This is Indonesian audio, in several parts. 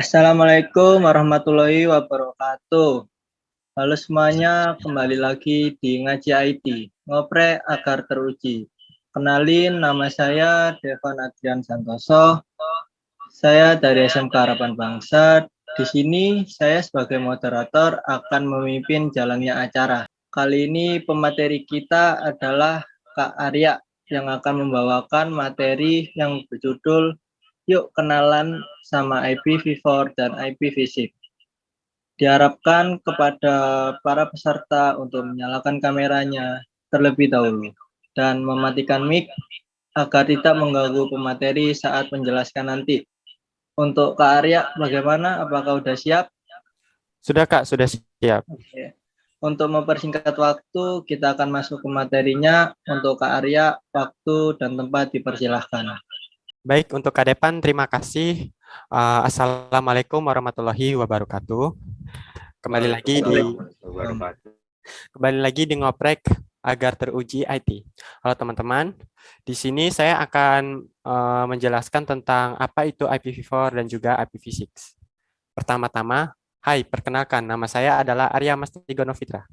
Assalamualaikum warahmatullahi wabarakatuh. Halo semuanya, kembali lagi di Ngaji IT, ngoprek agar teruji. Kenalin, nama saya Devan Adrian Santoso. Saya dari SMK Harapan Bangsa. Di sini saya sebagai moderator akan memimpin jalannya acara. Kali ini pemateri kita adalah Kak Arya yang akan membawakan materi yang berjudul Yuk kenalan sama IPv4 dan IPv6. Diharapkan kepada para peserta untuk menyalakan kameranya terlebih dahulu dan mematikan mic agar tidak mengganggu pemateri saat menjelaskan nanti. Untuk Kak Arya, bagaimana? Apakah sudah siap? Sudah Kak, sudah siap. Oke. Untuk mempersingkat waktu, kita akan masuk ke materinya. Untuk Kak Arya, waktu dan tempat dipersilahkan. Baik, untuk Kak Depan, terima kasih. Assalamualaikum warahmatullahi wabarakatuh. Kembali lagi di ngoprek agar teruji IT. Halo teman-teman, di sini saya akan menjelaskan tentang apa itu IPv4 dan juga IPv6. Pertama-tama, hai, perkenalkan, nama saya adalah Arya Mastigono Fitra.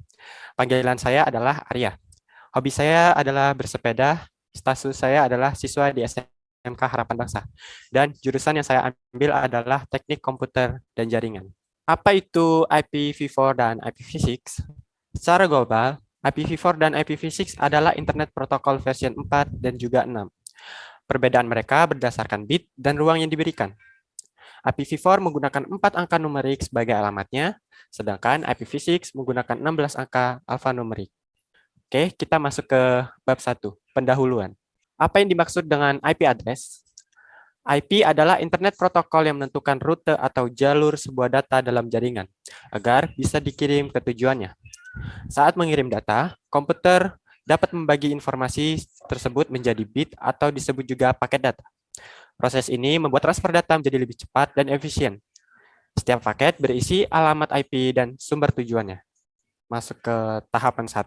Panggilan saya adalah Arya. Hobi saya adalah bersepeda, status saya adalah siswa di SMK Harapan Bangsa, dan jurusan yang saya ambil adalah Teknik Komputer dan Jaringan. Apa itu IPv4 dan IPv6? Secara global, IPv4 dan IPv6 adalah Internet Protocol versi 4 dan juga 6. Perbedaan mereka berdasarkan bit dan ruang yang diberikan. IPv4 menggunakan 4 angka numerik sebagai alamatnya, sedangkan IPv6 menggunakan 16 angka alfanumerik. Oke, kita masuk ke bab 1, pendahuluan. Apa yang dimaksud dengan IP address? IP adalah Internet Protokol yang menentukan rute atau jalur sebuah data dalam jaringan agar bisa dikirim ke tujuannya. Saat mengirim data, komputer dapat membagi informasi tersebut menjadi bit atau disebut juga paket data. Proses ini membuat transfer data menjadi lebih cepat dan efisien. Setiap paket berisi alamat IP dan sumber tujuannya. Masuk ke tahapan 1,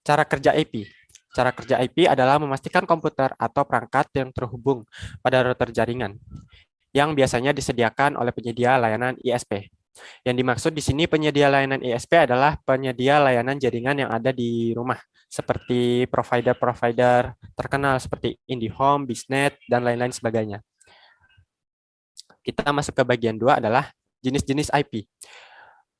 cara kerja IP. Cara kerja IP adalah memastikan komputer atau perangkat yang terhubung pada router jaringan yang biasanya disediakan oleh penyedia layanan ISP. Yang dimaksud di sini penyedia layanan ISP adalah penyedia layanan jaringan yang ada di rumah, seperti provider-provider terkenal seperti IndiHome, Biznet, dan lain-lain sebagainya. Kita masuk ke bagian 2 adalah jenis-jenis IP.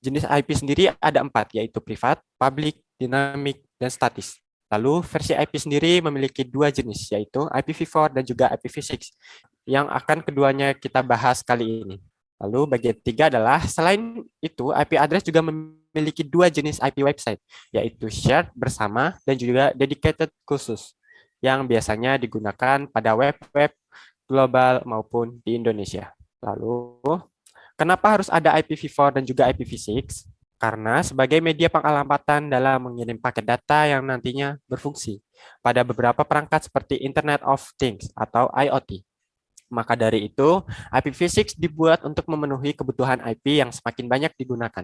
Jenis IP sendiri ada 4, yaitu privat, public, dynamic, dan statis. Lalu versi IP sendiri memiliki 2 jenis, yaitu IPv4 dan juga IPv6, yang akan keduanya kita bahas kali ini. Lalu bagian 3 adalah, selain itu, IP address juga memiliki 2 jenis IP website, yaitu shared bersama dan juga dedicated khusus, yang biasanya digunakan pada web-web global maupun di Indonesia. Lalu, kenapa harus ada IPv4 dan juga IPv6? Karena sebagai media pengalamatan dalam mengirim paket data yang nantinya berfungsi pada beberapa perangkat seperti Internet of Things atau IoT. Maka dari itu, IPv6 dibuat untuk memenuhi kebutuhan IP yang semakin banyak digunakan.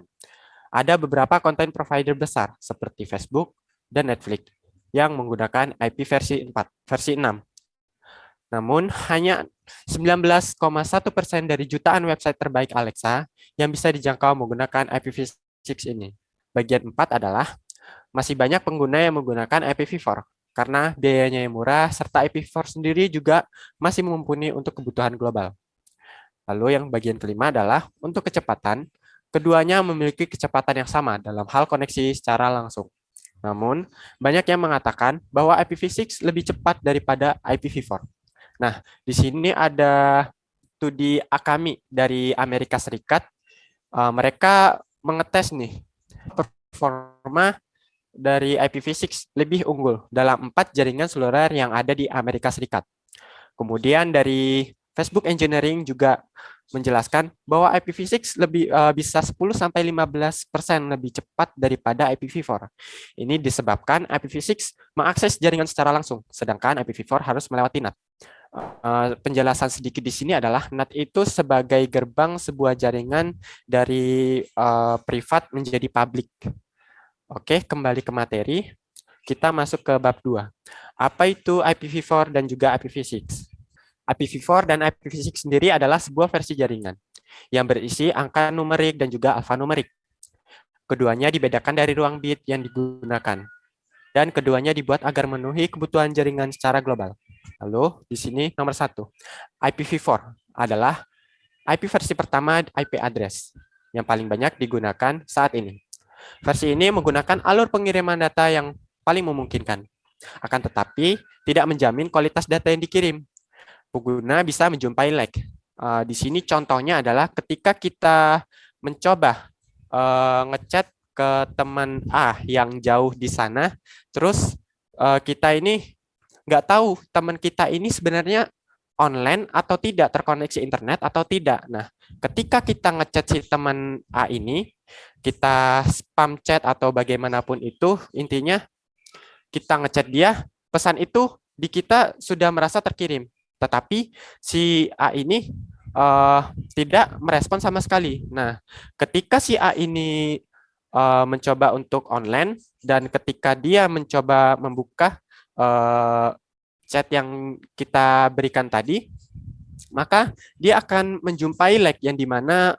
Ada beberapa konten provider besar seperti Facebook dan Netflix yang menggunakan IP versi 6. Namun, hanya 19,1% dari jutaan website terbaik Alexa yang bisa dijangkau menggunakan IPv6 ini. Bagian 4 adalah masih banyak pengguna yang menggunakan IPv4 karena biayanya yang murah serta IPv4 sendiri juga masih mumpuni untuk kebutuhan global. Lalu yang bagian kelima adalah untuk kecepatan, keduanya memiliki kecepatan yang sama dalam hal koneksi secara langsung. Namun, banyak yang mengatakan bahwa IPv6 lebih cepat daripada IPv4. Nah, di sini ada studi Akami dari Amerika Serikat. Mereka mengetes nih performa dari IPv6 lebih unggul dalam 4 jaringan seluler yang ada di Amerika Serikat. Kemudian dari Facebook Engineering juga menjelaskan bahwa IPv6 lebih bisa 10-15% lebih cepat daripada IPv4. Ini disebabkan IPv6 mengakses jaringan secara langsung, sedangkan IPv4 harus melewati NAT. Penjelasan sedikit di sini adalah NAT itu sebagai gerbang sebuah jaringan dari privat menjadi publik. Oke, kembali ke materi. Kita masuk ke bab 2. Apa itu IPv4 dan juga IPv6? IPv4 dan IPv6 sendiri adalah sebuah versi jaringan yang berisi angka numerik dan juga alfanumerik. Keduanya dibedakan dari ruang bit yang digunakan. Dan keduanya dibuat agar memenuhi kebutuhan jaringan secara global. Lalu di sini nomor 1, IPv4 adalah IP versi pertama IP address yang paling banyak digunakan saat ini. Versi ini menggunakan alur pengiriman data yang paling memungkinkan. Akan tetapi tidak menjamin kualitas data yang dikirim. Pengguna bisa menjumpai lag. Di sini contohnya adalah ketika kita mencoba ngechat ke teman A yang jauh di sana, terus kita ini nggak tahu teman kita ini sebenarnya online atau tidak, terkoneksi internet atau tidak. Nah, ketika kita ngechat si teman A ini, kita spam chat atau bagaimanapun itu, intinya kita ngechat dia, pesan itu di kita sudah merasa terkirim. Tetapi si A ini tidak merespon sama sekali. Nah, ketika si A ini mencoba untuk online dan ketika dia mencoba membuka chat yang kita berikan tadi, maka dia akan menjumpai lag yang dimana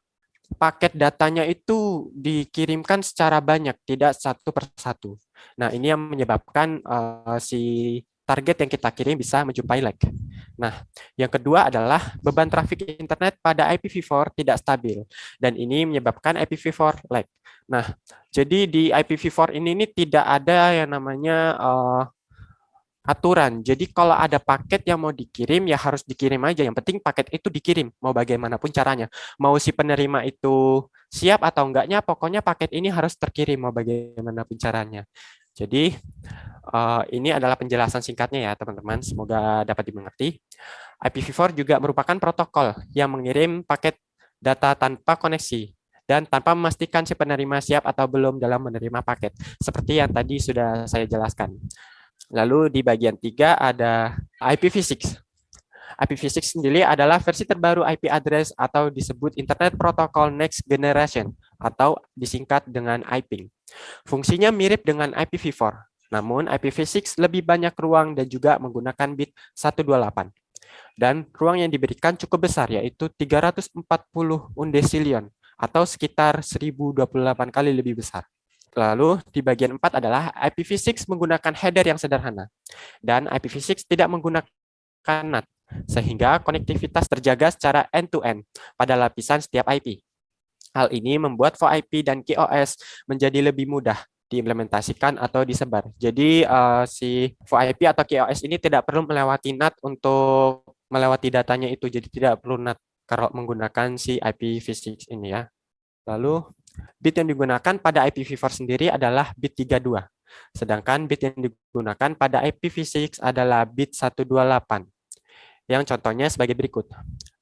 paket datanya itu dikirimkan secara banyak, tidak satu per satu. Nah, ini yang menyebabkan si target yang kita kirim bisa menjumpai lag. Nah, yang kedua adalah beban trafik internet pada IPv4 tidak stabil, dan ini menyebabkan IPv4 lag. Nah, jadi di IPv4 ini tidak ada yang namanya aturan. Jadi kalau ada paket yang mau dikirim ya harus dikirim aja. Yang penting paket itu dikirim mau bagaimanapun caranya. Mau si penerima itu siap atau enggaknya, pokoknya paket ini harus terkirim mau bagaimanapun caranya. Jadi ini adalah penjelasan singkatnya ya teman-teman. Semoga dapat dimengerti. IPv4 juga merupakan protokol yang mengirim paket data tanpa koneksi dan tanpa memastikan si penerima siap atau belum dalam menerima paket. Seperti yang tadi sudah saya jelaskan. Lalu di bagian 3 ada IPv6. IPv6 sendiri adalah versi terbaru IP address atau disebut Internet Protocol Next Generation atau disingkat dengan IPing. Fungsinya mirip dengan IPv4, namun IPv6 lebih banyak ruang dan juga menggunakan bit 128. Dan ruang yang diberikan cukup besar yaitu 340 undecillion atau sekitar 1028 kali lebih besar. Lalu di bagian 4 adalah IPv6 menggunakan header yang sederhana. Dan IPv6 tidak menggunakan NAT, sehingga konektivitas terjaga secara end-to-end pada lapisan setiap IP. Hal ini membuat VoIP dan QoS menjadi lebih mudah diimplementasikan atau disebar. Jadi si VoIP atau QoS ini tidak perlu melewati NAT untuk melewati datanya itu. Jadi tidak perlu NAT kalau menggunakan si IPv6 ini ya. Lalu bit yang digunakan pada IPv4 sendiri adalah bit 32. Sedangkan bit yang digunakan pada IPv6 adalah bit 128. Yang contohnya sebagai berikut.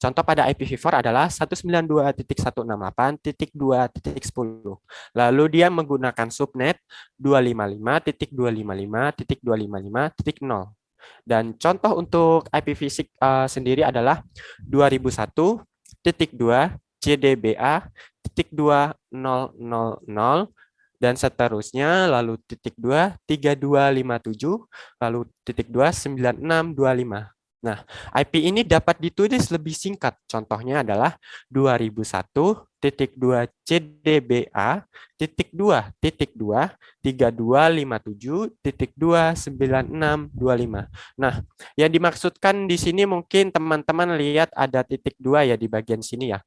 Contoh pada IPv4 adalah 192.168.2.10. Lalu dia menggunakan subnet 255.255.255.0. Dan contoh untuk IPv6 sendiri adalah 2001.2 CDBA titik 2000 dan seterusnya, lalu titik 2 3257, lalu titik 2 9625. Nah, IP ini dapat ditulis lebih singkat. Contohnya adalah 2001.2 CDBA titik 2 titik 2 3257 titik 2 9625. Nah, yang dimaksudkan di sini mungkin teman-teman lihat ada titik 2 ya di bagian sini ya.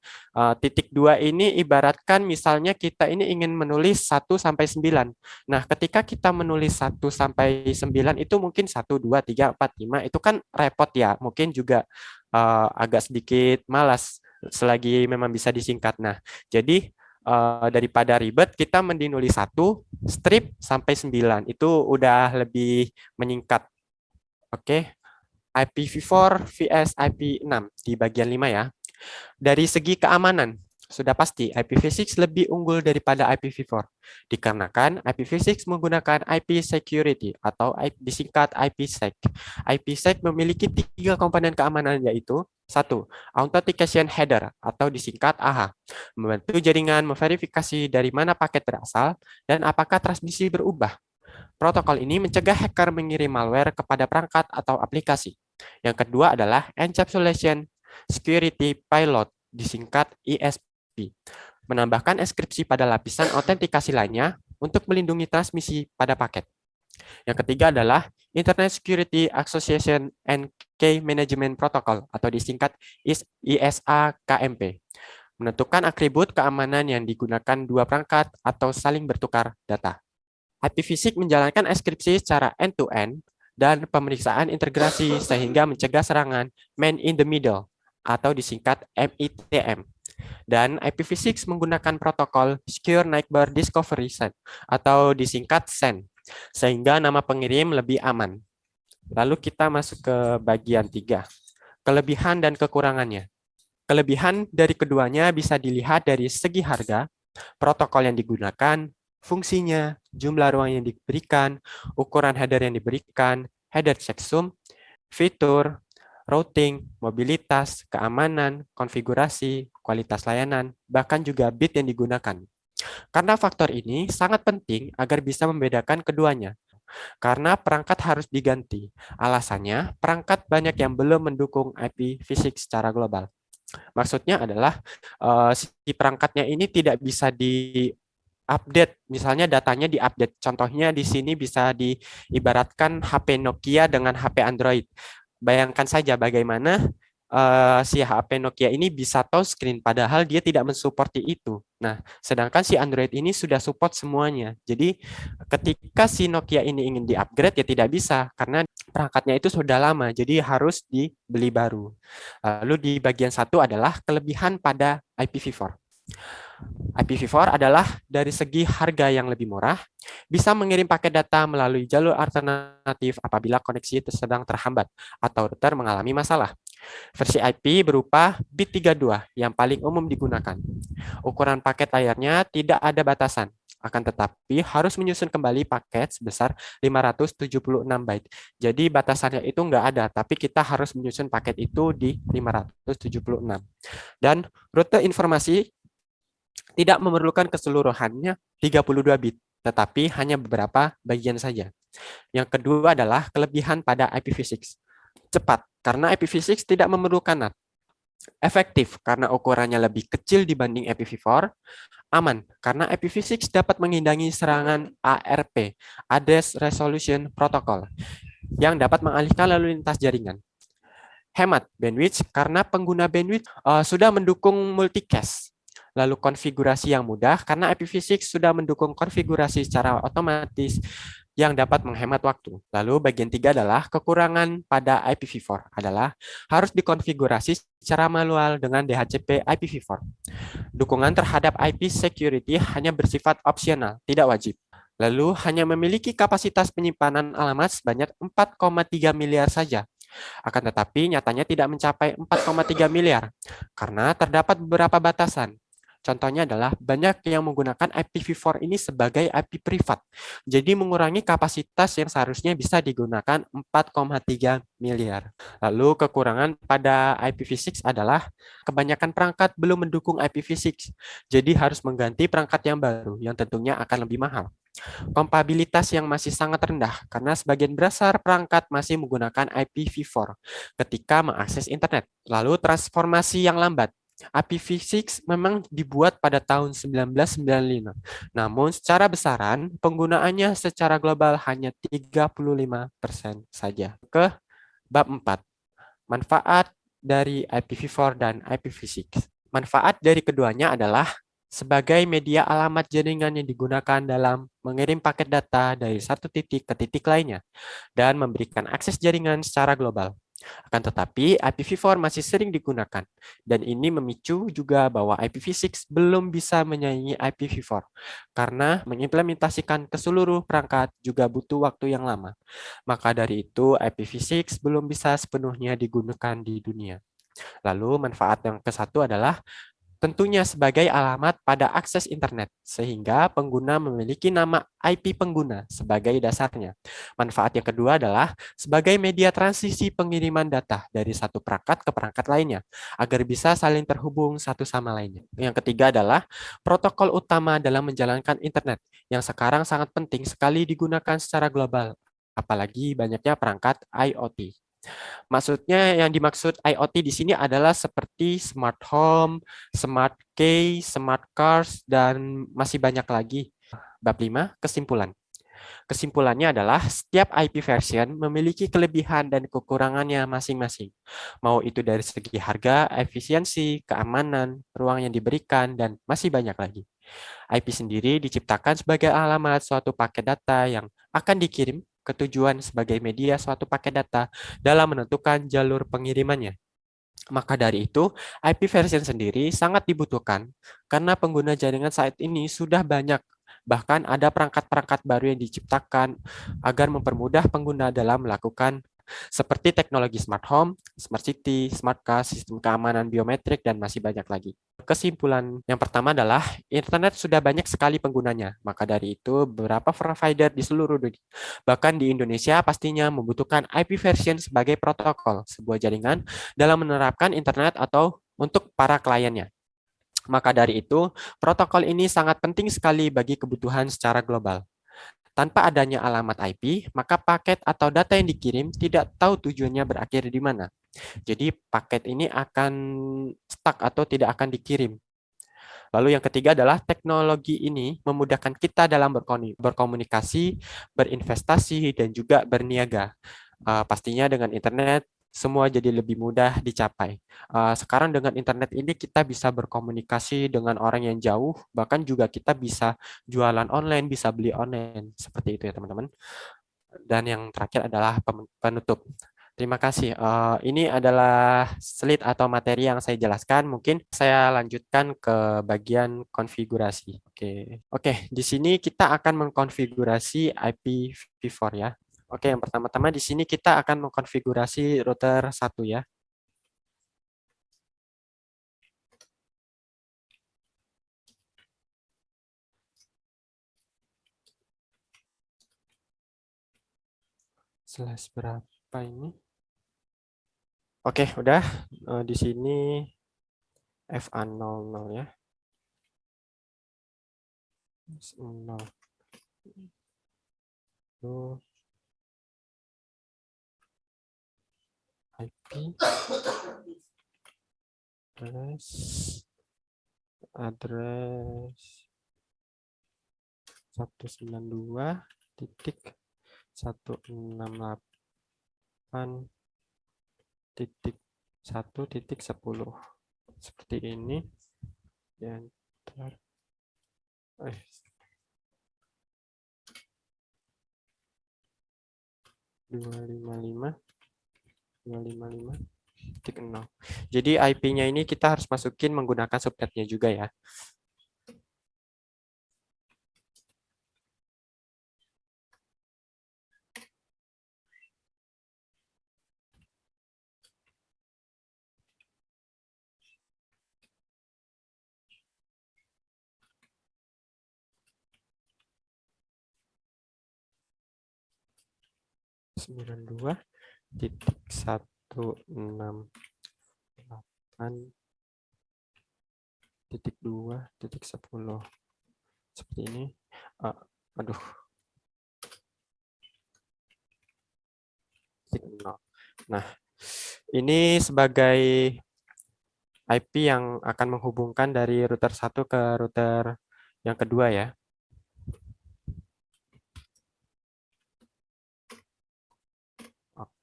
Titik 2 ini ibaratkan misalnya kita ini ingin menulis 1 sampai 9. Nah, ketika kita menulis 1 sampai 9 itu mungkin 1, 2, 3, 4, 5 itu kan repot ya. Mungkin juga agak sedikit malas selagi memang bisa disingkat. Nah, jadi daripada ribet kita mending nulis 1 strip sampai 9. Itu udah lebih menyingkat. Oke. IPv4 vs IP6 di bagian 5 ya. Dari segi keamanan, sudah pasti IPv6 lebih unggul daripada IPv4 dikarenakan IPv6 menggunakan IP security atau disingkat IPsec. IPsec memiliki 3 komponen keamanan yaitu 1. Authentication header atau disingkat AH, membantu jaringan memverifikasi dari mana paket berasal dan apakah transmisi berubah. Protokol ini mencegah hacker mengirim malware kepada perangkat atau aplikasi. Yang kedua adalah encapsulation security payload disingkat ISP. Menambahkan enkripsi pada lapisan autentikasi lainnya untuk melindungi transmisi pada paket. Yang ketiga adalah Internet Security Association and Key Management Protocol atau disingkat ISA-KMP. Menentukan atribut keamanan yang digunakan dua perangkat atau saling bertukar data. IPv6 menjalankan enkripsi secara end-to-end dan pemeriksaan integrasi sehingga mencegah serangan man in the middle atau disingkat MITM. Dan IPv6 menggunakan protokol Secure Neighbor Discovery SEN atau disingkat SEN, sehingga nama pengirim lebih aman. Lalu kita masuk ke bagian 3, kelebihan dan kekurangannya. Kelebihan dari keduanya bisa dilihat dari segi harga, protokol yang digunakan, fungsinya, jumlah ruang yang diberikan, ukuran header yang diberikan, header checksum, fitur, routing, mobilitas, keamanan, konfigurasi, kualitas layanan, bahkan juga bit yang digunakan. Karena faktor ini sangat penting agar bisa membedakan keduanya. Karena perangkat harus diganti. Alasannya, perangkat banyak yang belum mendukung IPv6 secara global. Maksudnya adalah si perangkatnya ini tidak bisa di-update, misalnya datanya di-update. Contohnya di sini bisa diibaratkan HP Nokia dengan HP Android. Bayangkan saja bagaimana si HP Nokia ini bisa touchscreen, padahal dia tidak mensupport itu. Nah, sedangkan si Android ini sudah support semuanya. Jadi, ketika si Nokia ini ingin di-upgrade, ya tidak bisa, karena perangkatnya itu sudah lama, jadi harus dibeli baru. Lalu di bagian 1 adalah kelebihan pada IPv4. IPv4 adalah dari segi harga yang lebih murah, bisa mengirim paket data melalui jalur alternatif apabila koneksi itu sedang terhambat atau router mengalami masalah. Versi IP berupa bit 32 yang paling umum digunakan. Ukuran paket layarnya tidak ada batasan, akan tetapi harus menyusun kembali paket sebesar 576 byte. Jadi batasannya itu nggak ada, tapi kita harus menyusun paket itu di 576. Dan rute informasi tidak memerlukan keseluruhannya 32 bit, tetapi hanya beberapa bagian saja. Yang kedua adalah kelebihan pada IPv6. Cepat, karena IPv6 tidak memerlukan NAT. Efektif, karena ukurannya lebih kecil dibanding IPv4. Aman, karena IPv6 dapat menghindari serangan ARP, Address Resolution Protocol, yang dapat mengalihkan lalu lintas jaringan. Hemat, bandwidth, karena pengguna bandwidth sudah mendukung multicast. Lalu konfigurasi yang mudah, karena IPv6 sudah mendukung konfigurasi secara otomatis yang dapat menghemat waktu. Lalu bagian 3 adalah kekurangan pada IPv4 adalah harus dikonfigurasi secara manual dengan DHCP IPv4. Dukungan terhadap IP security hanya bersifat opsional, tidak wajib. Lalu hanya memiliki kapasitas penyimpanan alamat sebanyak 4,3 miliar saja. Akan tetapi nyatanya tidak mencapai 4,3 miliar karena terdapat beberapa batasan. Contohnya adalah banyak yang menggunakan IPv4 ini sebagai IP privat. Jadi mengurangi kapasitas yang seharusnya bisa digunakan 4,3 miliar. Lalu kekurangan pada IPv6 adalah kebanyakan perangkat belum mendukung IPv6. Jadi harus mengganti perangkat yang baru yang tentunya akan lebih mahal. Kompatibilitas yang masih sangat rendah karena sebagian besar perangkat masih menggunakan IPv4 ketika mengakses internet. Lalu transformasi yang lambat. IPv6 memang dibuat pada tahun 1995. Namun secara besaran penggunaannya secara global hanya 35% saja. Ke bab 4. Manfaat dari IPv4 dan IPv6. Manfaat dari keduanya adalah sebagai media alamat jaringan yang digunakan dalam mengirim paket data dari satu titik ke titik lainnya dan memberikan akses jaringan secara global. Akan tetapi, IPv4 masih sering digunakan, dan ini memicu juga bahwa IPv6 belum bisa menyaingi IPv4, karena mengimplementasikan ke seluruh perangkat juga butuh waktu yang lama. Maka dari itu, IPv6 belum bisa sepenuhnya digunakan di dunia. Lalu, manfaat yang ke-1 adalah tentunya sebagai alamat pada akses internet, sehingga pengguna memiliki nama IP pengguna sebagai dasarnya. Manfaat yang kedua adalah sebagai media transisi pengiriman data dari satu perangkat ke perangkat lainnya, agar bisa saling terhubung satu sama lainnya. Yang ketiga adalah protokol utama dalam menjalankan internet, yang sekarang sangat penting sekali digunakan secara global, apalagi banyaknya perangkat IoT. Maksudnya yang dimaksud IoT di sini adalah seperti smart home, smart key, smart cars, dan masih banyak lagi. Bab 5, kesimpulan. Kesimpulannya adalah setiap IP version memiliki kelebihan dan kekurangannya masing-masing. Mau itu dari segi harga, efisiensi, keamanan, ruang yang diberikan, dan masih banyak lagi. IP sendiri diciptakan sebagai alamat suatu paket data yang akan dikirim ke tujuan sebagai media suatu paket data dalam menentukan jalur pengirimannya. Maka dari itu, IP version sendiri sangat dibutuhkan karena pengguna jaringan saat ini sudah banyak. Bahkan ada perangkat-perangkat baru yang diciptakan agar mempermudah pengguna dalam melakukan seperti teknologi smart home, smart city, smart car, sistem keamanan biometrik, dan masih banyak lagi. Kesimpulan yang pertama adalah internet sudah banyak sekali penggunanya. Maka dari itu, beberapa provider di seluruh dunia, bahkan di Indonesia pastinya membutuhkan IP version sebagai protokol sebuah jaringan dalam menerapkan internet atau untuk para kliennya. Maka dari itu, protokol ini sangat penting sekali bagi kebutuhan secara global. Tanpa adanya alamat IP, maka paket atau data yang dikirim tidak tahu tujuannya berakhir di mana. Jadi paket ini akan stuck atau tidak akan dikirim. Lalu yang ketiga adalah teknologi ini memudahkan kita dalam berkomunikasi, berinvestasi, dan juga berniaga. Pastinya dengan internet semua jadi lebih mudah dicapai. Sekarang dengan internet ini kita bisa berkomunikasi dengan orang yang jauh, bahkan juga kita bisa jualan online, bisa beli online. Seperti itu ya teman-teman. Dan yang terakhir adalah penutup. Terima kasih. Ini adalah slide atau materi yang saya jelaskan. Mungkin saya lanjutkan ke bagian konfigurasi. Oke. Di sini kita akan mengkonfigurasi IPv4 ya. Oke, yang pertama-tama di sini kita akan mengkonfigurasi router 1 ya. Slash berapa ini? Oke, udah. Di sini FA00 ya. 0. Itu IP address 192.168.1.10 seperti ini. Dan 255.255.0. Jadi IP-nya ini kita harus masukin menggunakan subnetnya juga ya. 92.168.2.10 seperti ini. Aduh. Nah, ini sebagai IP yang akan menghubungkan dari router 1 ke router yang kedua ya.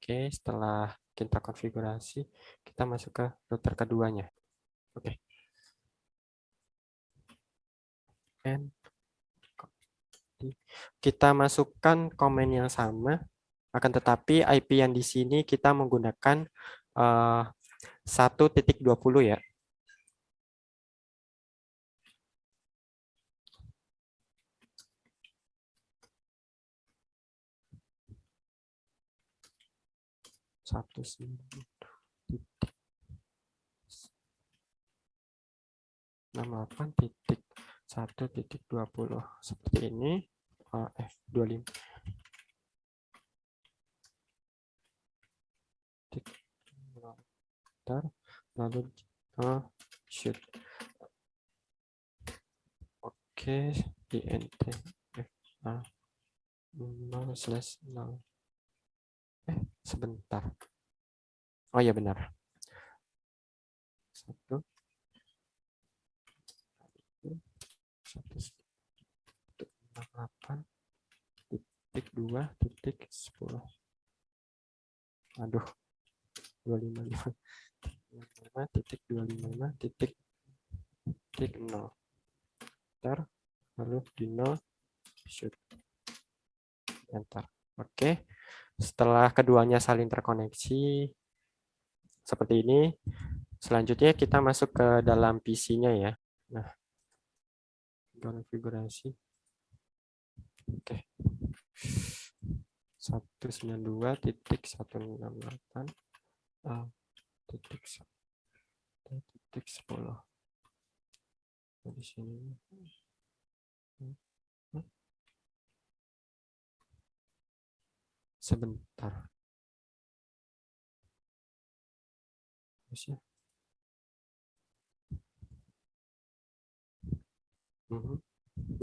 Oke, setelah kita konfigurasi, kita masuk ke router keduanya. Oke. Kita masukkan komen yang sama, akan tetapi IP yang di sini kita menggunakan 1.20 ya. Satu 68.1.20 seperti ini. 25. Lalu shoot. Oke, di ntf 0/0. Sebentar. Oh ya benar. 1, 1,8 titik 2 titik 10. Aduh, 255 titik 255 titik 0. Enter, lalu di 0 shoot. Enter. Oke. Setelah keduanya saling terkoneksi seperti ini, selanjutnya kita masuk ke dalam PC-nya ya. Nah, konfigurasi. Oke. 192.168 titik 10. Di sini. Sebentar. Ya.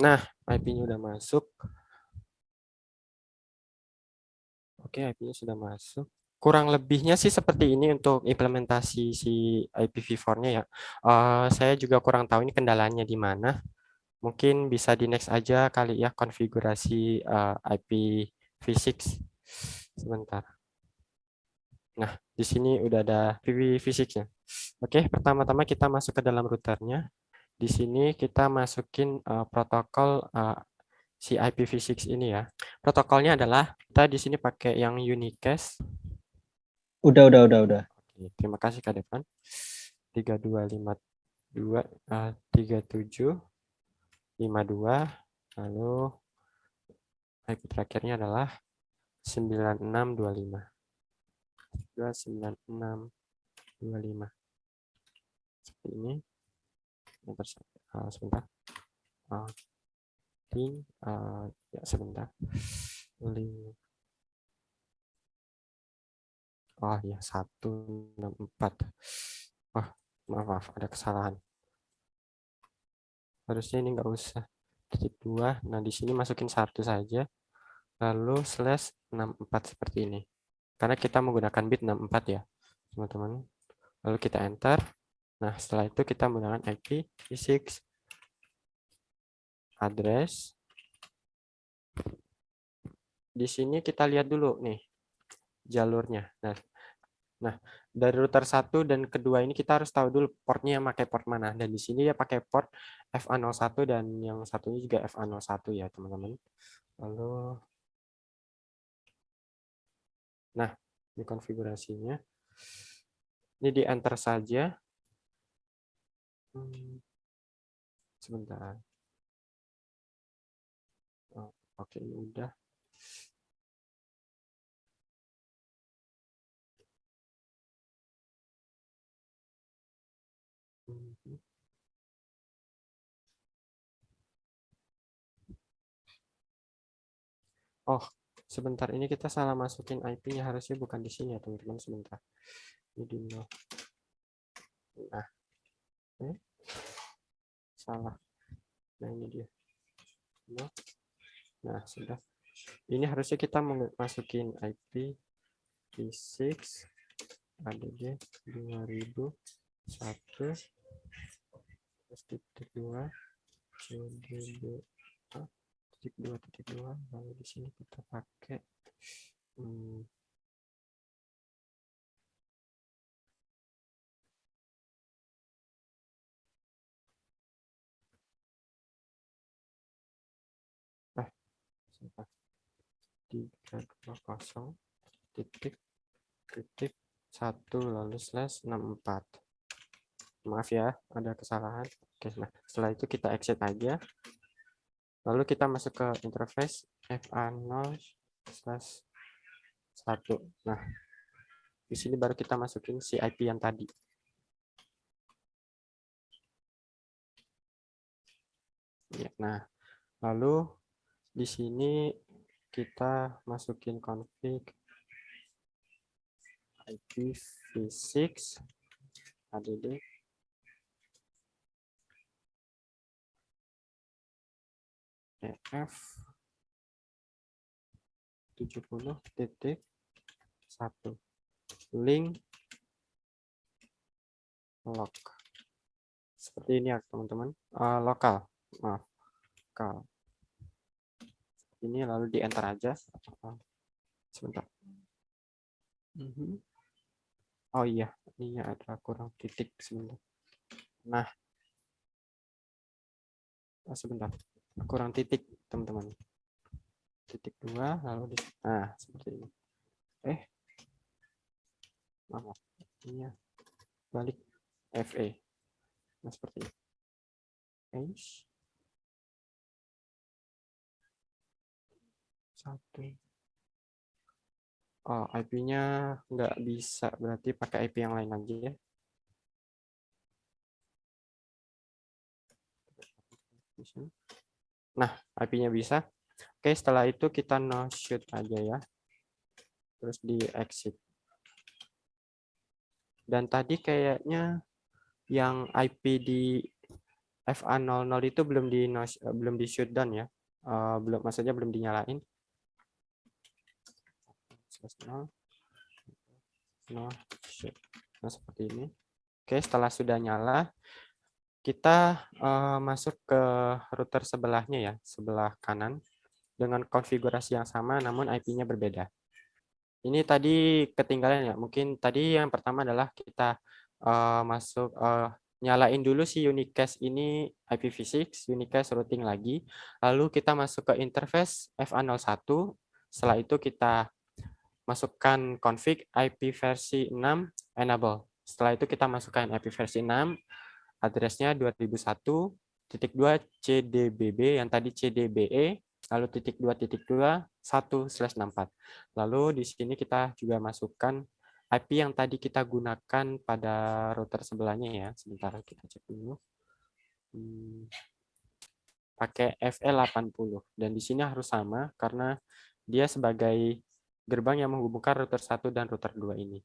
Nah, IP-nya udah masuk. Oke, IP-nya sudah masuk. Kurang lebihnya sih seperti ini untuk implementasi si IPv4-nya ya. Saya juga kurang tahu ini kendalanya di mana. Mungkin bisa di next aja kali ya konfigurasi IPv6. Sebentar. Nah, di sini udah ada IPv6-nya. Oke, pertama-tama kita masuk ke dalam routernya. Di sini kita masukin protokol si IPv6 ini ya. Protokolnya adalah kita di sini pakai yang unicast. Udah. Oke, terima kasih Kak Devan. 3252 3752 lalu IP terakhirnya adalah 9625. 9625. Seperti ini. Sebentar. Ya sebentar. Link. Oh ya 164. Oh maaf ada kesalahan. Harusnya ini nggak usah. Titik 2. Nah di sini masukin 1 saja. Lalu slash 64 seperti ini. Karena kita menggunakan bit 64 ya teman-teman. Lalu kita enter. Nah setelah itu kita menggunakan IPv6 address. Di sini kita lihat dulu nih jalurnya. Nah, dari router 1 dan kedua ini kita harus tahu dulu portnya yang pakai port mana. Dan di sini dia pakai port FA01 dan yang satunya juga FA01 ya, teman-teman. Lalu nah, ini konfigurasinya. Ini di enter saja. Sebentar. Oh, oke, ini udah. Oh, sebentar. Ini kita salah masukin IP-nya. Harusnya bukan di sini ya, teman-teman. Sebentar. Ini di 0. Nah, salah. Nah, ini dia. Nah, sudah. Ini harusnya kita masukin IP v6 add 2001 titik 2 titik 2 lalu di sini kita pakai sebentar 320 titik 1 lalu slash 64. Maaf ya ada kesalahan. Oke, nah setelah itu kita exit aja. Lalu kita masuk ke interface FA0/1. Nah, di sini baru kita masukin si IP yang tadi. Ya, nah, lalu di sini kita masukin config IPv6 add EF 70.1 link log. Seperti ini ya teman-teman. Lokal, maaf, lokal. Ini lalu di enter aja. Sebentar. Oh iya, ini ada kurang titik sebentar. Nah, sebentar, kurang titik teman-teman. Titik 2 lalu nah seperti ini. Maaf, ini ya, balik FE. Nah seperti ini. Satu. Oh, IP-nya nggak bisa, berarti pakai IP yang lain lagi ya. Nah, IP-nya bisa. Oke, setelah itu kita no shoot aja ya. Terus di exit. Dan tadi kayaknya yang IP di FA00 itu belum di shutdown ya. Belum, maksudnya belum dinyalain. Nah, seperti ini. Oke, setelah sudah nyala, kita masuk ke router sebelahnya ya, sebelah kanan dengan konfigurasi yang sama namun IP-nya berbeda. Ini tadi ketinggalan ya. Mungkin tadi yang pertama adalah kita nyalain dulu si unicast ini IPv6, unicast routing lagi. Lalu kita masuk ke interface FA01. Setelah itu kita masukkan config IP versi 6 enable. Setelah itu kita masukkan IP versi 6, addressnya 2001.2 CDBB yang tadi CDBE, lalu .2.2 1/64. Lalu di sini kita juga masukkan IP yang tadi kita gunakan pada router sebelahnya ya. Sebentar kita cek dulu. Pakai FE80 dan di sini harus sama karena dia sebagai gerbang yang menghubungkan router 1 dan router 2 ini.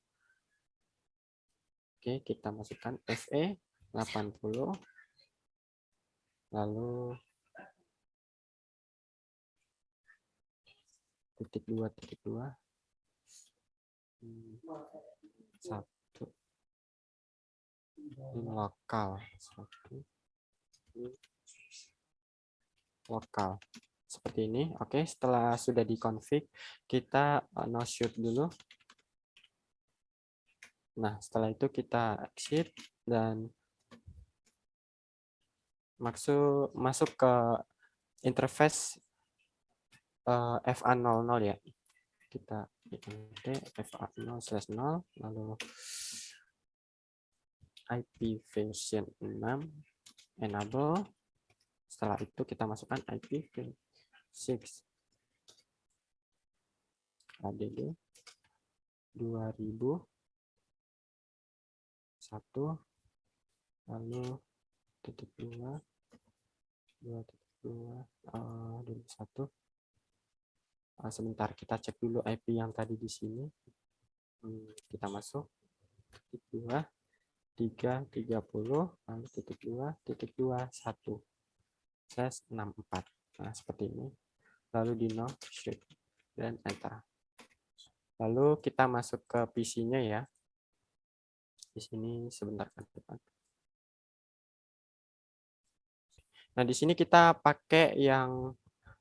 Oke, kita masukkan FE80 lalu .2.2 satu ini lokal lokal seperti ini. Oke, setelah sudah dikonfig kita no shoot dulu. Nah, setelah itu kita exit dan masuk ke interface FA00 ya. Kita FA0/0 lalu IP version 6 enable. Setelah itu kita masukkan IPv6 ADD 2001 lalu .2 2001. Sebentar kita cek dulu IP yang tadi di sini. Kita masuk .2 330 lalu .2.2/64. Nah, seperti ini. Lalu di no shoot dan enter. Lalu kita masuk ke PC-nya ya. Di sini sebentar ke depan. Nah, di sini kita pakai yang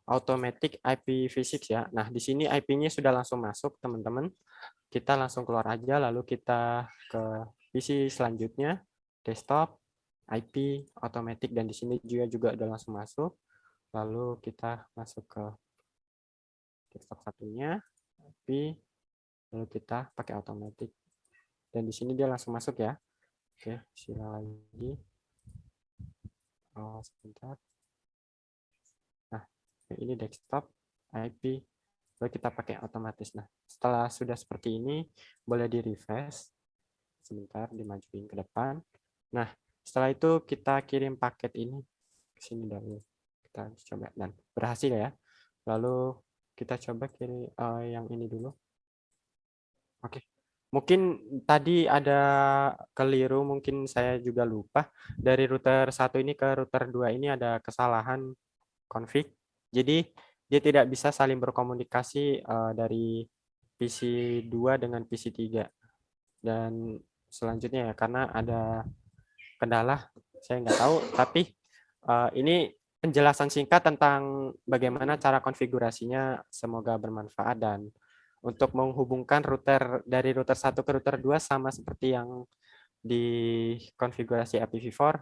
automatic IPv6 ya. Nah, di sini IP-nya sudah langsung masuk, teman-teman. Kita langsung keluar aja, lalu kita ke PC selanjutnya, desktop, IP, automatic, dan di sini juga udah langsung masuk. Lalu kita masuk ke desktop satunya, IP, lalu kita pakai automatic. Dan di sini dia langsung masuk ya. Oke, sila lagi. Oh, sebentar. Nah, ini desktop, IP, lalu kita pakai otomatis. Nah, setelah sudah seperti ini, boleh di refresh. Sebentar, dimajuin ke depan. Nah, setelah itu kita kirim paket ini ke sini dulu. Kita coba dan berhasil ya. Lalu kita coba kirim yang ini dulu. Oke. Mungkin tadi ada keliru, mungkin saya juga lupa. Dari router 1 ini ke router 2 ini ada kesalahan config. Jadi dia tidak bisa saling berkomunikasi dari PC 2 dengan PC 3. Dan selanjutnya ya, karena ada kendala, saya nggak tahu. Tapi ini penjelasan singkat tentang bagaimana cara konfigurasinya, semoga bermanfaat. Dan untuk menghubungkan router dari router 1 ke router 2 sama seperti yang di konfigurasi IPv4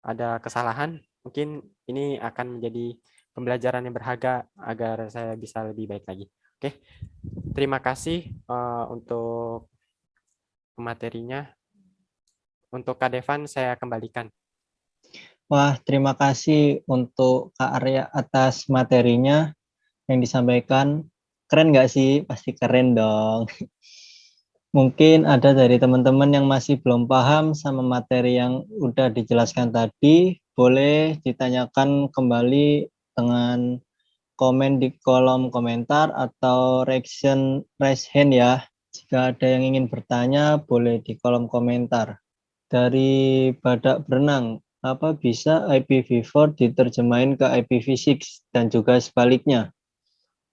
ada kesalahan, mungkin ini akan menjadi pembelajaran yang berharga agar saya bisa lebih baik lagi. Oke, terima kasih untuk materinya. Untuk Kak Devan saya kembalikan. Wah, terima kasih untuk Kak Arya atas materinya yang disampaikan. Keren nggak sih? Pasti keren dong. Mungkin ada dari teman-teman yang masih belum paham sama materi yang udah dijelaskan tadi, boleh ditanyakan kembali dengan komen di kolom komentar atau raise hand ya. Jika ada yang ingin bertanya, boleh di kolom komentar. Dari Badak Berenang, apa bisa IPv4 diterjemahin ke IPv6 dan juga sebaliknya?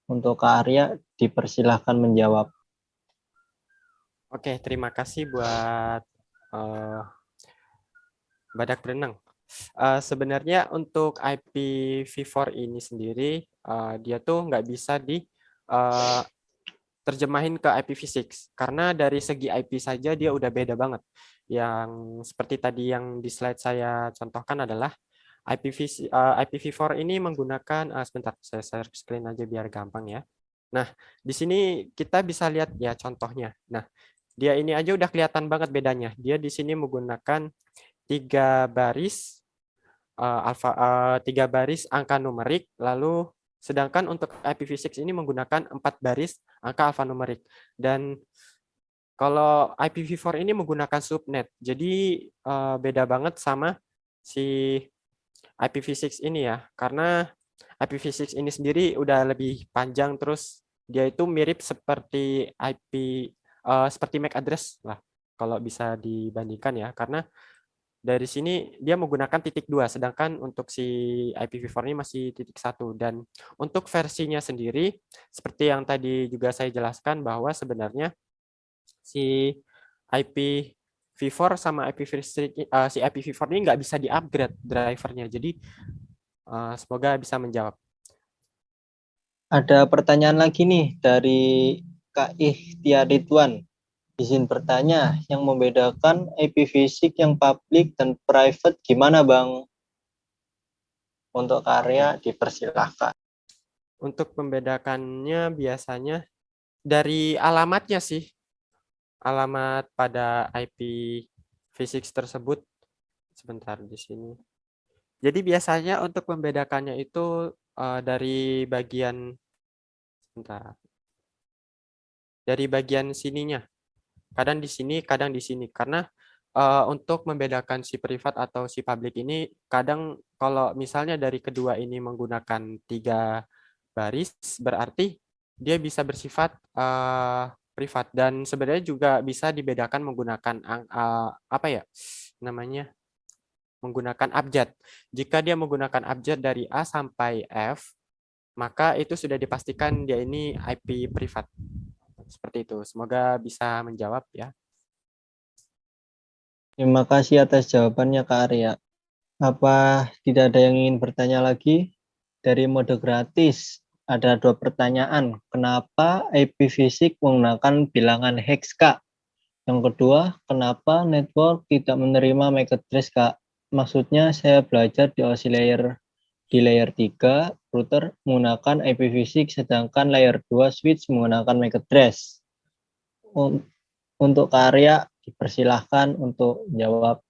Untuk Kak Arya, dipersilahkan menjawab. Oke, terima kasih buat Badak Berenang. Sebenarnya untuk IPv4 ini sendiri, dia tuh nggak bisa terjemahin ke IPv6 karena dari segi IP saja dia udah beda banget. Yang seperti tadi yang di slide saya contohkan adalah IPv4 ini menggunakan sebentar saya share screen aja biar gampang ya. Nah, di sini kita bisa lihat ya contohnya. Nah, dia ini aja udah kelihatan banget bedanya. Dia di sini menggunakan 3 baris angka numerik, lalu sedangkan untuk IPv6 ini menggunakan 4 baris angka alfanumerik. Dan kalau IPv4 ini menggunakan subnet, jadi beda banget sama si IPv6 ini ya, karena IPv6 ini sendiri udah lebih panjang, terus dia itu mirip seperti seperti MAC address lah, kalau bisa dibandingkan ya, karena dari sini dia menggunakan titik 2, sedangkan untuk si IPv4 ini masih titik 1. Dan untuk versinya sendiri, seperti yang tadi juga saya jelaskan bahwa sebenarnya si IPv4 sama si IPv4 ini nggak bisa di-upgrade drivernya. Jadi semoga bisa menjawab. Ada pertanyaan lagi nih dari Kak Ikhtiar Ridwan. Izin bertanya, yang membedakan IPv6 yang public dan private gimana Bang? Untuk karya dipersilahkan. Untuk membedakannya biasanya dari alamatnya sih. Alamat pada IPv6 tersebut. Sebentar di sini. Jadi biasanya untuk membedakannya itu dari bagian sebentar. Dari bagian sininya. Kadang di sini, kadang di sini. Karena untuk membedakan si privat atau si public ini, kadang kalau misalnya dari kedua ini menggunakan 3 baris, berarti dia bisa bersifat privat. Dan sebenarnya juga bisa dibedakan menggunakan apa ya namanya, menggunakan abjad. Jika dia menggunakan abjad dari A sampai F, maka itu sudah dipastikan dia ini IP privat. Seperti itu. Semoga bisa menjawab ya. Terima kasih atas jawabannya Kak Arya. Apa tidak ada yang ingin bertanya lagi? Dari mode gratis, ada 2 pertanyaan. Kenapa IPv6 menggunakan bilangan hex, Kak? Yang kedua, kenapa network tidak menerima MAC address, Kak? Maksudnya saya belajar di OSI di layer 3, router menggunakan IPv6, sedangkan layer 2 switch menggunakan MAC address. Untuk karya, dipersilahkan untuk jawab.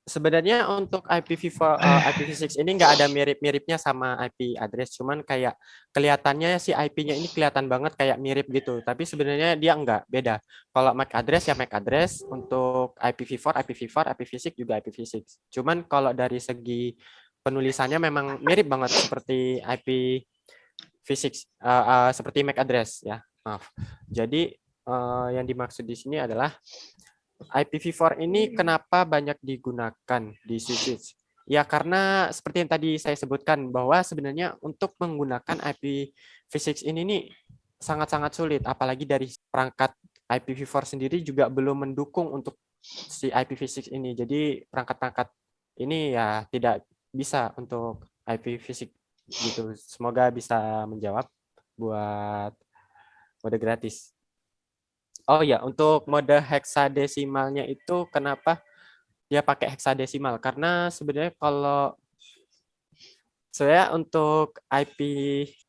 Sebenarnya untuk IPv6 ini nggak ada mirip-miripnya sama IP address, cuman kayak kelihatannya si IP-nya ini kelihatan banget kayak mirip gitu, tapi sebenarnya dia nggak, beda. Kalau MAC address ya MAC address, untuk IPv4, IPv6 juga IPv6. Cuman kalau dari segi penulisannya memang mirip banget seperti IPv6, seperti MAC address ya, maaf. Jadi yang dimaksud di sini adalah IPv4 ini kenapa banyak digunakan di switch? Ya karena seperti yang tadi saya sebutkan bahwa sebenarnya untuk menggunakan IPv6 ini nih sangat-sangat sulit, apalagi dari perangkat IPv4 sendiri juga belum mendukung untuk si IPv6 ini. Jadi perangkat-perangkat ini ya tidak bisa untuk IPv6 gitu. Semoga bisa menjawab buat mode gratis. Oh ya, untuk mode heksadesimalnya itu kenapa dia pakai heksadesimal? Karena sebenarnya kalau saya untuk IP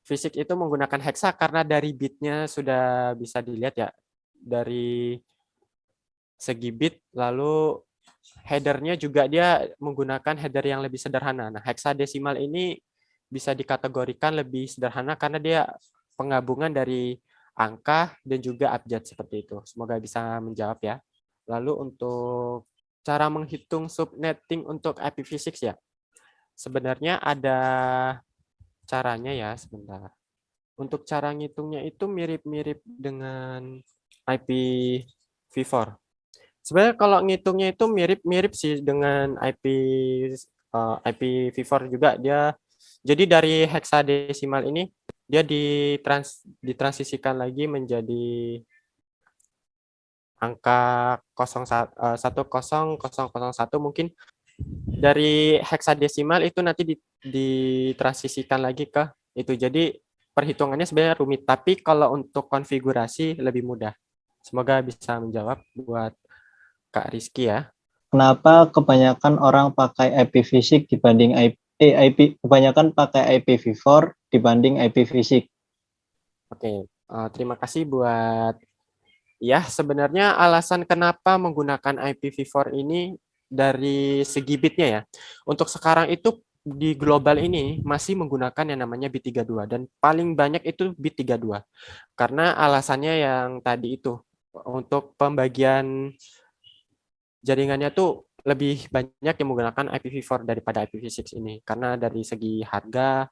fisik itu menggunakan heksa karena dari bitnya sudah bisa dilihat ya, dari segi bit, lalu headernya juga dia menggunakan header yang lebih sederhana. Nah, heksadesimal ini bisa dikategorikan lebih sederhana karena dia penggabungan dari angka dan juga abjad seperti itu. Semoga bisa menjawab ya. Lalu untuk cara menghitung subnetting untuk IPv6 ya. Sebenarnya ada caranya ya, sebentar. Untuk cara ngitungnya itu mirip-mirip dengan IPv4. Sebenarnya kalau ngitungnya itu mirip-mirip sih dengan IPv4 juga dia. Jadi dari heksadesimal ini dia ditransisikan lagi menjadi angka 10001 mungkin dari heksadesimal itu nanti ditransisikan lagi ke itu. Jadi perhitungannya sebenarnya rumit, tapi kalau untuk konfigurasi lebih mudah. Semoga bisa menjawab buat Kak Rizky ya. Kenapa kebanyakan orang pakai IPv6 dibanding kebanyakan pakai IPv4 dibanding IPv6? Oke, terima kasih buat ya, sebenarnya alasan kenapa menggunakan IPv4 ini dari segi bitnya ya. Untuk sekarang itu di global ini masih menggunakan yang namanya bit 32 dan paling banyak itu bit 32. Karena alasannya yang tadi itu untuk pembagian jaringannya tuh lebih banyak yang menggunakan IPv4 daripada IPv6 ini. Karena dari segi harga,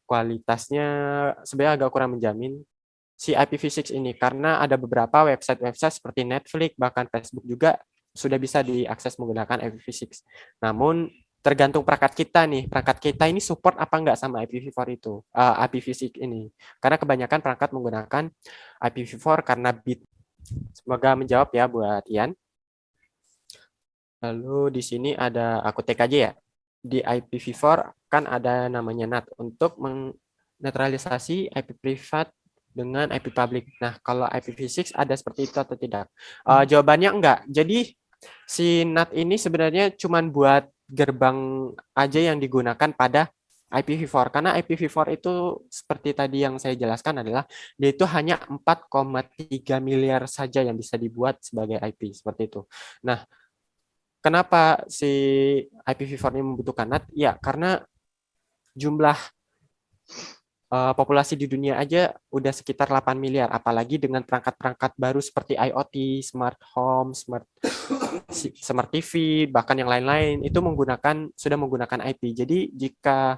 kualitasnya sebenarnya agak kurang menjamin si IPv6 ini karena ada beberapa website-website seperti Netflix bahkan Facebook juga sudah bisa diakses menggunakan IPv6. Namun tergantung perangkat kita nih, perangkat kita ini support apa enggak sama IPv4 itu, IPv6 ini. Karena kebanyakan perangkat menggunakan IPv4 karena bit. Semoga menjawab ya buat Ian. Lalu di sini ada aku TKJ ya. Di IPv4 kan ada namanya NAT untuk menetralisasi IP privat dengan IP public. Nah, kalau IPv6 ada seperti itu atau tidak? Jawabannya enggak. Jadi si NAT ini sebenarnya cuma buat gerbang aja yang digunakan pada IPv4. Karena IPv4 itu seperti tadi yang saya jelaskan adalah dia itu hanya 4,3 miliar saja yang bisa dibuat sebagai IP seperti itu. Nah, kenapa si IPv4 ini membutuhkan NAT? Ya, karena jumlah populasi di dunia aja udah sekitar 8 miliar, apalagi dengan perangkat-perangkat baru seperti IoT, smart home, smart TV, bahkan yang lain-lain itu sudah menggunakan IP. Jadi jika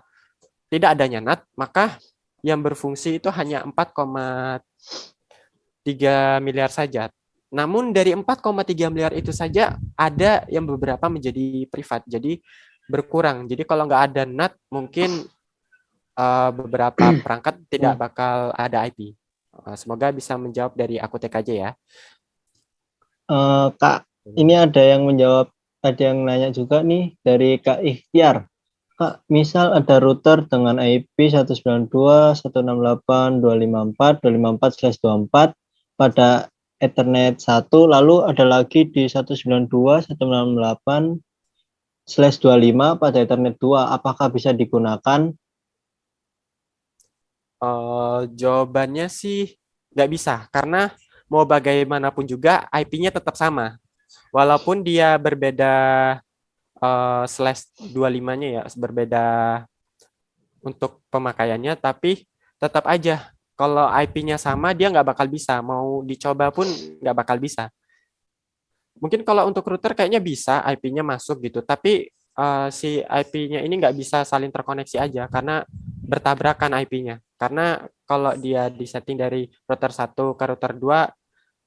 tidak adanya NAT, maka yang berfungsi itu hanya 4,3 miliar saja. Namun dari 4,3 miliar itu saja ada yang beberapa menjadi privat, jadi berkurang. Jadi kalau nggak ada NAT, mungkin beberapa perangkat tidak bakal ada IP. Semoga bisa menjawab dari aku TKJ ya. Kak, ini ada yang menjawab, ada yang nanya juga nih dari Kak Ikhtiar. Kak, misal ada router dengan IP 192.168.254.254/24 pada Ethernet 1, lalu ada lagi di 192.168/25 pada Ethernet 2. Apakah bisa digunakan? Jawabannya sih nggak bisa, karena mau bagaimanapun juga IP-nya tetap sama. Walaupun dia berbeda slash 25-nya ya, berbeda untuk pemakaiannya, tapi tetap aja kalau IP-nya sama dia nggak bakal bisa, mau dicoba pun nggak bakal bisa. Mungkin kalau untuk router kayaknya bisa IP-nya masuk gitu, tapi si IP-nya ini nggak bisa saling terkoneksi aja karena bertabrakan IP-nya. Karena kalau dia disetting dari router 1 ke router 2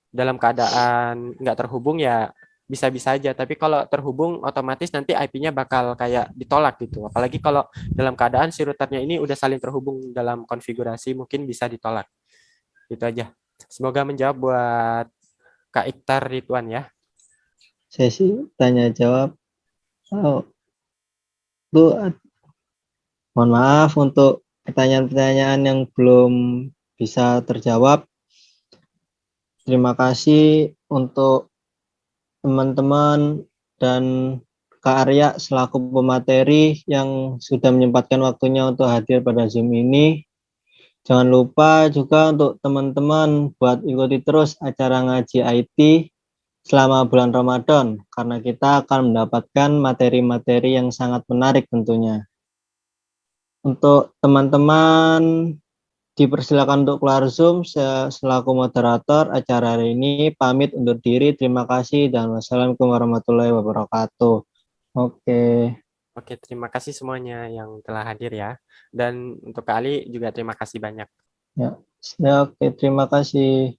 dalam keadaan nggak terhubung ya bisa-bisa aja. Tapi kalau terhubung otomatis nanti IP-nya bakal kayak ditolak gitu. Apalagi kalau dalam keadaan si routernya ini udah saling terhubung dalam konfigurasi mungkin bisa ditolak. Itu aja. Semoga menjawab buat Kak Iktar Ridwan ya. sesi tanya jawab. Oh, Bu, mohon maaf untuk pertanyaan-pertanyaan yang belum bisa terjawab. Terima kasih untuk teman-teman dan Kak Arya selaku pemateri yang sudah menyempatkan waktunya untuk hadir pada Zoom ini. Jangan lupa juga untuk teman-teman buat ikuti terus acara ngaji IT selama bulan Ramadan, karena kita akan mendapatkan materi-materi yang sangat menarik tentunya. Untuk teman-teman, dipersilakan untuk keluar Zoom. Saya selaku moderator acara hari ini pamit undur diri. Terima kasih dan wassalamualaikum warahmatullahi wabarakatuh. Oke. Oke, terima kasih semuanya yang telah hadir ya. Dan untuk Kak Ali juga terima kasih banyak. Ya, oke, terima kasih.